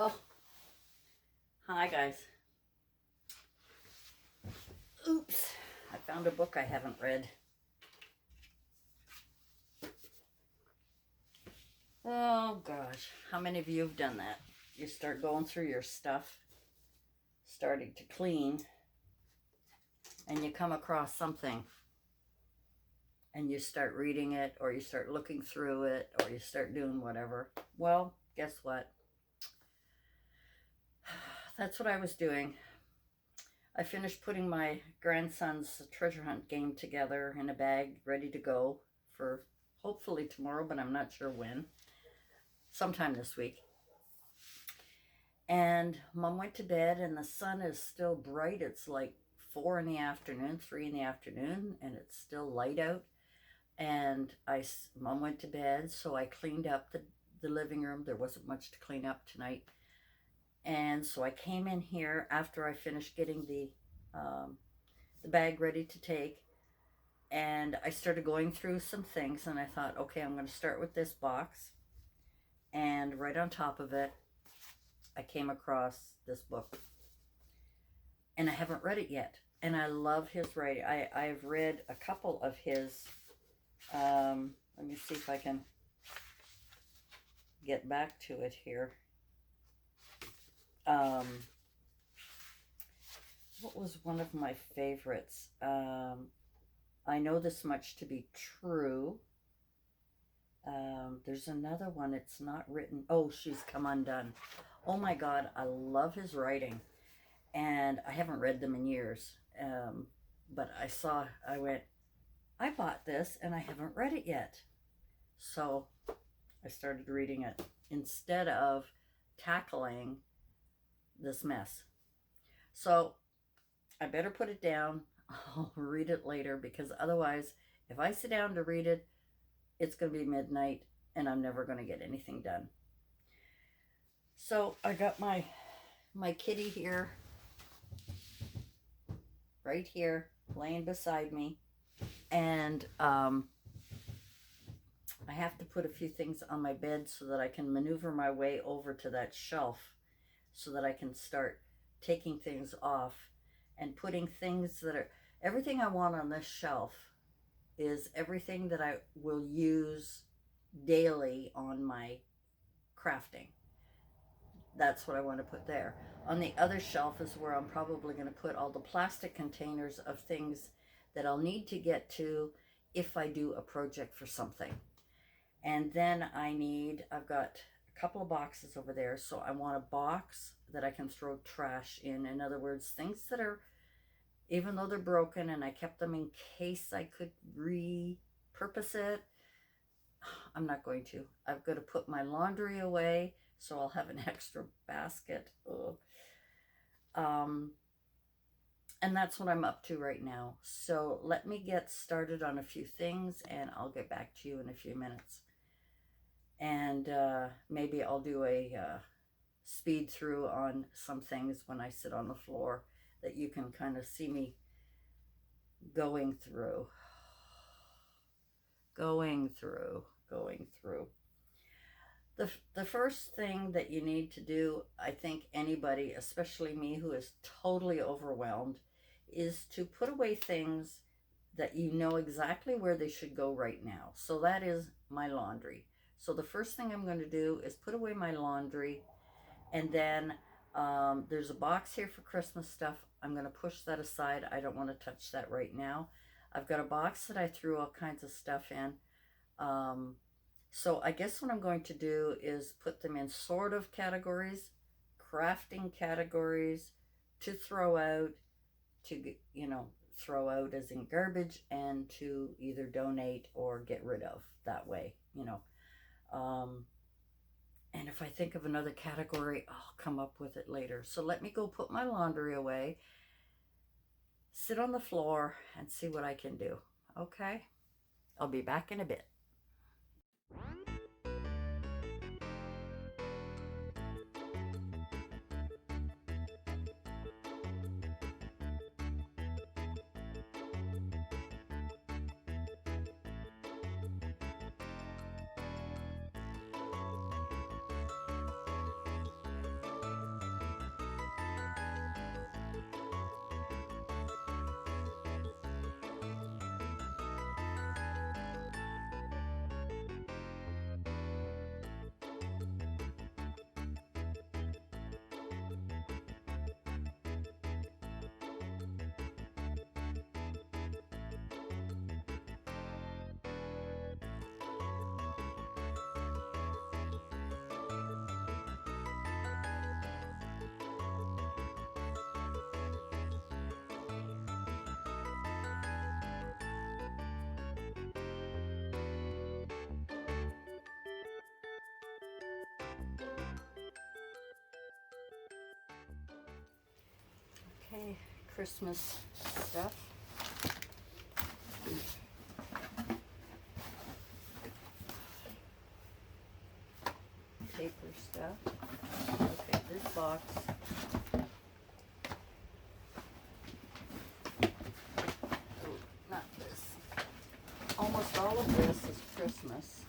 Oh, hi guys. Oops, I found a book I haven't read. Oh gosh, how many of you have done that? You start going through your stuff, starting to clean, and you come across something and you start reading it, or you start looking through it, or you start doing whatever. Well, guess what? That's what I was doing. I finished putting my grandson's treasure hunt game together in a bag, ready to go for hopefully tomorrow, but I'm not sure when. Sometime this week. And Mom went to bed, and the sun is still bright. It's like 4 in the afternoon, 3 in the afternoon, and it's still light out. And Mom went to bed, so I cleaned up the living room. There wasn't much to clean up tonight. And so I came in here after I finished getting the bag ready to take. And I started going through some things, and I thought, okay, I'm going to start with this box. And right on top of it, I came across this book, and I haven't read it yet. And I love his writing. I've read a couple of his. Let me see if I can get back to it here. What was one of my favorites? I Know This Much to Be True. There's another one. It's not written. Oh, She's Come Undone. Oh my God, I love his writing. And I haven't read them in years. But I went, I bought this and I haven't read it yet. So I started reading it instead of tackling this mess. So I better put it down. I'll read it later, because otherwise, if I sit down to read it, it's going to be midnight and I'm never going to get anything done. So I got my kitty here, right here, laying beside me. And I have to put a few things on my bed so that I can maneuver my way over to that shelf so that I can start taking things off and putting things that are, everything I want on this shelf is everything that I will use daily on my crafting. That's what I want to put there. On the other shelf is where I'm probably going to put all the plastic containers of things that I'll need to get to if I do a project for something. And then I've got a couple of boxes over there, so I want a box that I can throw trash in. In other words, things that are, even though they're broken and I kept them in case I could repurpose it, I'm not going to. I've got to put my laundry away, so I'll have an extra basket. And that's what I'm up to right now. So let me get started on a few things, and I'll get back to you in a few minutes. And maybe I'll do a speed through on some things when I sit on the floor that you can kind of see me going through. The first thing that you need to do, I think anybody, especially me who is totally overwhelmed, is to put away things that you know exactly where they should go right now. So that is my laundry. So the first thing I'm going to do is put away my laundry, and then there's a box here for Christmas stuff. I'm going to push that aside. I don't want to touch that right now. I've got a box that I threw all kinds of stuff in. So I guess what I'm going to do is put them in sort of categories, crafting categories, to throw out, to, throw out as in garbage, and to either donate or get rid of that way, And if I think of another category, I'll come up with it later. So let me go put my laundry away, sit on the floor, and see what I can do. Okay? I'll be back in a bit. Okay, Christmas stuff. Paper stuff. Okay, this box. Oh, not this. Almost all of this is Christmas,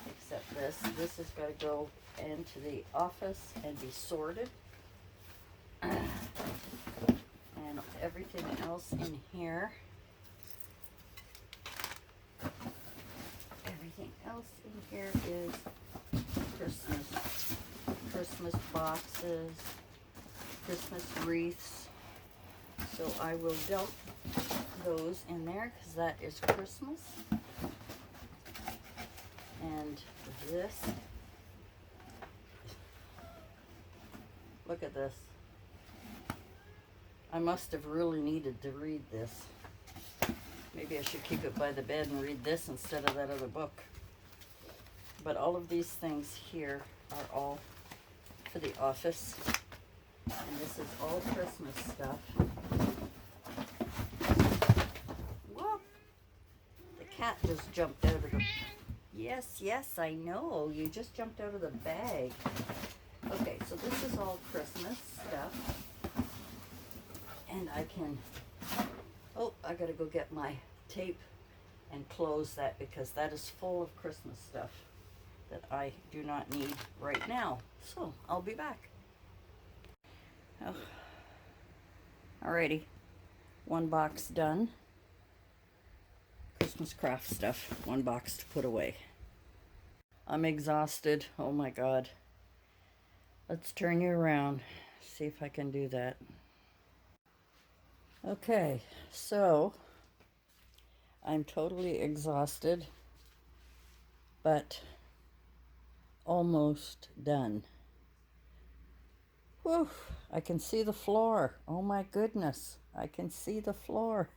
except this. This has got to go into the office and be sorted. And everything else in here. Everything else in here is Christmas boxes, Christmas wreaths. So I will dump those in there because that is Christmas. And this, look at this. I must have really needed to read this. Maybe I should keep it by the bed and read this instead of that other book. But all of these things here are all for the office. And this is all Christmas stuff. Whoa! The cat just jumped out of the... Yes, I know. You just jumped out of the bag. Okay, so this is all Christmas stuff. And I can... Oh, I gotta go get my tape and close that because that is full of Christmas stuff that I do not need right now. So, I'll be back. Oh. Alrighty. One box done. Christmas craft stuff. One box to put away. I'm exhausted. Oh my God. Let's turn you around. See if I can do that. Okay, so I'm totally exhausted, but almost done. Whew, I can see the floor. Oh my goodness, I can see the floor.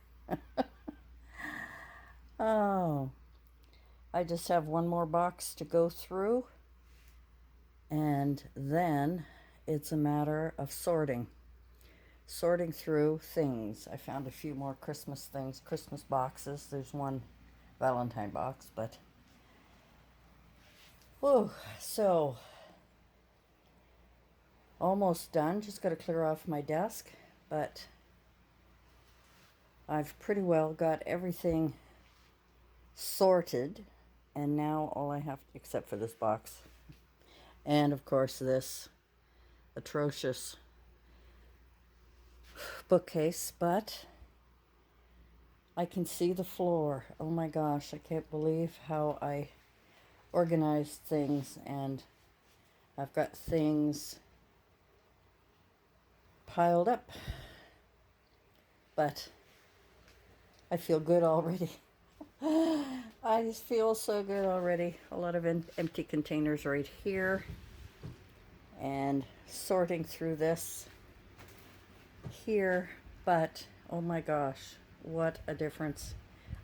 Oh, I just have one more box to go through, and then it's a matter of sorting through things. I found a few more Christmas things, Christmas boxes. There's one Valentine box, but whoa, so almost done. Just got to clear off my desk, but I've pretty well got everything sorted, and now all I have, except for this box, and of course this atrocious bookcase, but I can see the floor. Oh my gosh, I can't believe how I organized things, and I've got things piled up, but I feel good already. I just feel so good already. A lot of empty containers right here, and sorting through this here, but oh my gosh, what a difference.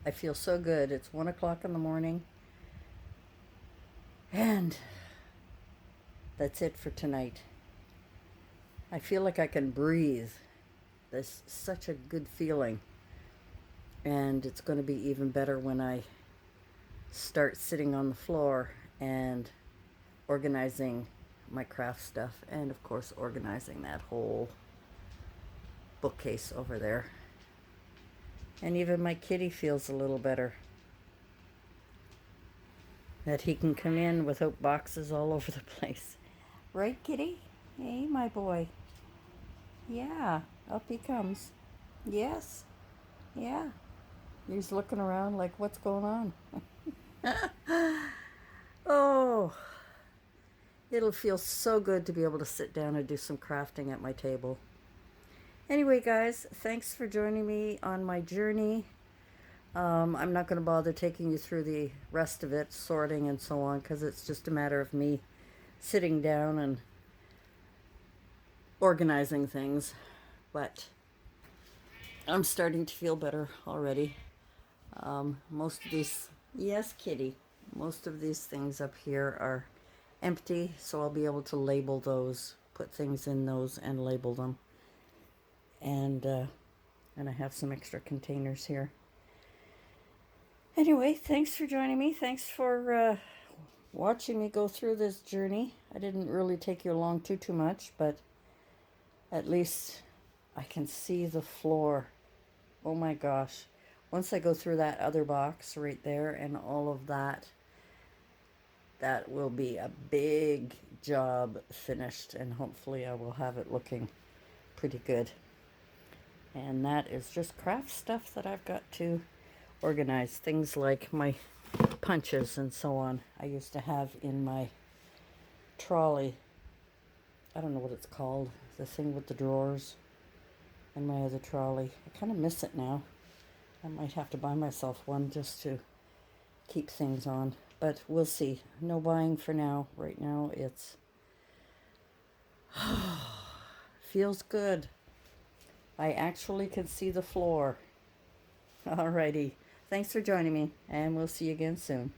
I feel so good. It's 1 o'clock in the morning, and that's it for tonight. I feel like I can breathe. That's such a good feeling, and it's going to be even better when I start sitting on the floor and organizing my craft stuff, and of course organizing that whole bookcase over there. And even my kitty feels a little better, that he can come in without boxes all over the place. Right, kitty? Hey, my boy. Yeah, up he comes. Yes. Yeah. He's looking around like, what's going on? Oh, it'll feel so good to be able to sit down and do some crafting at my table. Anyway, guys, thanks for joining me on my journey. I'm not going to bother taking you through the rest of it, sorting and so on, because it's just a matter of me sitting down and organizing things. But I'm starting to feel better already. Most of these, yes, kitty, most of these things up here are empty, so I'll be able to label those, put things in those and label them. And I have some extra containers here. Anyway, thanks for joining me. Thanks for watching me go through this journey. I didn't really take you along too much, but at least I can see the floor. Oh my gosh. Once I go through that other box right there and all of that, that will be a big job finished, and hopefully I will have it looking pretty good. And that is just craft stuff that I've got to organize. Things like my punches and so on. I used to have in my trolley. I don't know what it's called. The thing with the drawers in my other trolley. I kind of miss it now. I might have to buy myself one just to keep things on. But we'll see. No buying for now. Right now it's feels good. I actually can see the floor. Alrighty. Thanks for joining me, and we'll see you again soon.